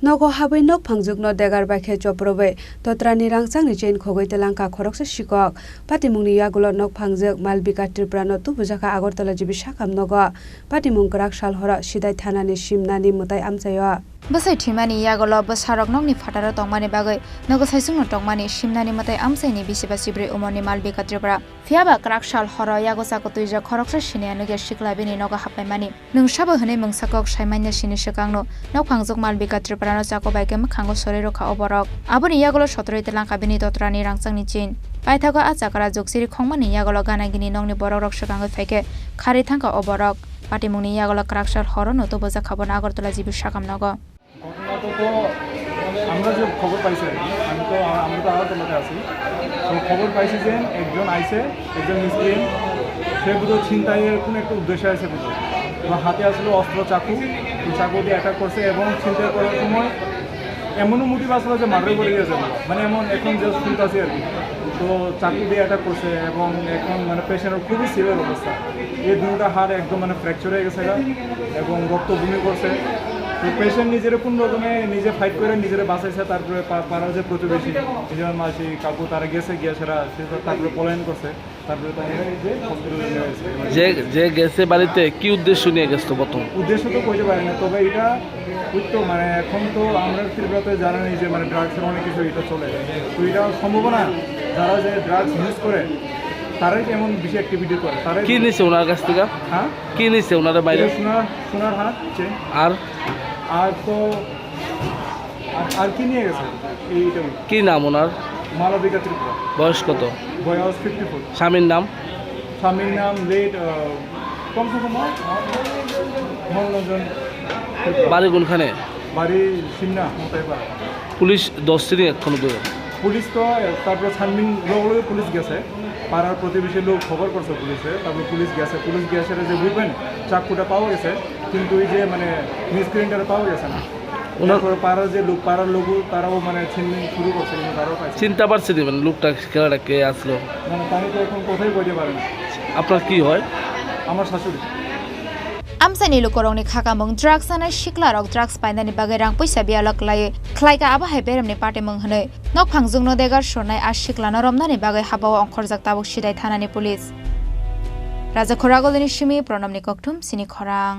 Nogo Habwi Nokphangjwk no Deger Baikhe Choprobmani Totra ni Rangchakni chain Khogwi Twlangkha khoroksa sikok patimungni Yakulo Nokphangjwk Malbika Tripura no tubujaka Agartala jibi sakam nogo patimung krak sal hora sidai thanani simnani mutai amchayo Basai thimani Yakulo basarok nokni phataro tongmani bagai nogo saisungno tongmani simnani mutai amchaini bisiba sibre umoni Malbika Tripura fiaba krak sal hora yagosa ko tuija khoroksa sineanu ge siklabini nogo hapaimani nungsabo hne mungsakok saimanya sini sekangno Nokphangjwk Malbika Tripura no chako Baikhe mkhango sorero kha oborok aboni Yakulo 17 Twlangkha bini Totra ni Rangchakni chain paithago achakara joksiri khongmani Yakulo ganagini nongni borok sekango phaike khari thangka oborok patimungni Yakulo kraksal horo no to boja khabona Agartala jibi sakam nogo আমরা যে খবর পাইছি আমি তো আগরতলাতে আছি তো খবর পাইছি যে একজন আইছে একজন মিসক্রিয়েন্ট সে বুঝো ছিনতাইয়ের কোনো একটা উদ্দেশ্য আছে বুঝো তো হাতে আসলো অস্ত্র চাকু দিয়ে অ্যাটাক করছে এবং ছিনতাই করার সময় এমনও মোটিভ আসলো যে মার্ডার করে গেছে মানে এমন এখন যে শুনতেছি আর কি তো চাকু দিয়ে অ্যাটাক করছে এবং এখন মানে পেশেন্টের খুবই সিভিয়ার অবস্থা এই দুটা হাড় একদম মানে ফ্র্যাকচার হয়ে গেছে এবং রক্ত বমি করছে তো পেশেন্ট নিজের কোনোরকমে নিজে ফাইট করে নিজের বাঁচাইছে তারপরে পাড়ার যে প্রতিবেশী নিজের মাসি কাকু তারা গেছে গিয়ে সেরা তারপরে পলায়ন করছে তারপরে যে গেছে বাড়িতে কি উদ্দেশ্য নিয়ে গেছে প্রথম উদ্দেশ্য তো কইতে পারি না তবে এটা তো মানে এখন তো আমরা ত্রিপুরাতে জানা নেই যে মানে ড্রাগসের অনেক কিছু এটা চলে তো এটা সম্ভাবনা যারা যে ড্রাগস ইউজ করে তারাই এমন বেশি অ্যাক্টিভিটি করে তারাই কি নিছে ওনার কাছ থেকে হ্যাঁ কি নিছে ওনার বাইরে সোনার হাত আর তো আর কি নিয়ে গেছে এইটা কি নাম ওনার মালবিকা ত্রিপুরা বয়স কত বয়স 54 স্বামীর নাম লেট কমসে কম মনোরঞ্জন বাড়ি কোনখানে বাড়ি সিমনা মোতাইপাড়া পুলিশ 10 দিন এখনো পুলিশ তো তারপরে ছানবিন লগে পুলিশ গেছে পাড়ার প্রতিবেশী লোক খবর করছে পুলিশে তারপরে পুলিশ গেছে যে বুঝবেন চাকুটা পাওয়া গেছে কিন্তু এই যে মানে মিসক্রিয়েন্টটা পাওয়া গেছে না ওনার পাড়ার যে লোক তারাও মানে ছিনবিন শুরু করছে কিন্তু তারাও পাইছে চিন্তা পারছে মানে লোকটা কেনাটা কে আসলো মানে তাই তো এখন কোথায় বলতে পারে না আপনার কি হয় আমার শাশুড়ি Amsani lukorongni khakamung drugs ana shiklarok drugs painani bagai rang poisa bialok lai khlaika aba hai beramni patimung hne Nokphangjwk no Deger sonai a shiklana romnani bagai habaw ongkhorjak tabuk sidai thanani police Raja Khoragolini shimi pranamni kokthum sini Khorang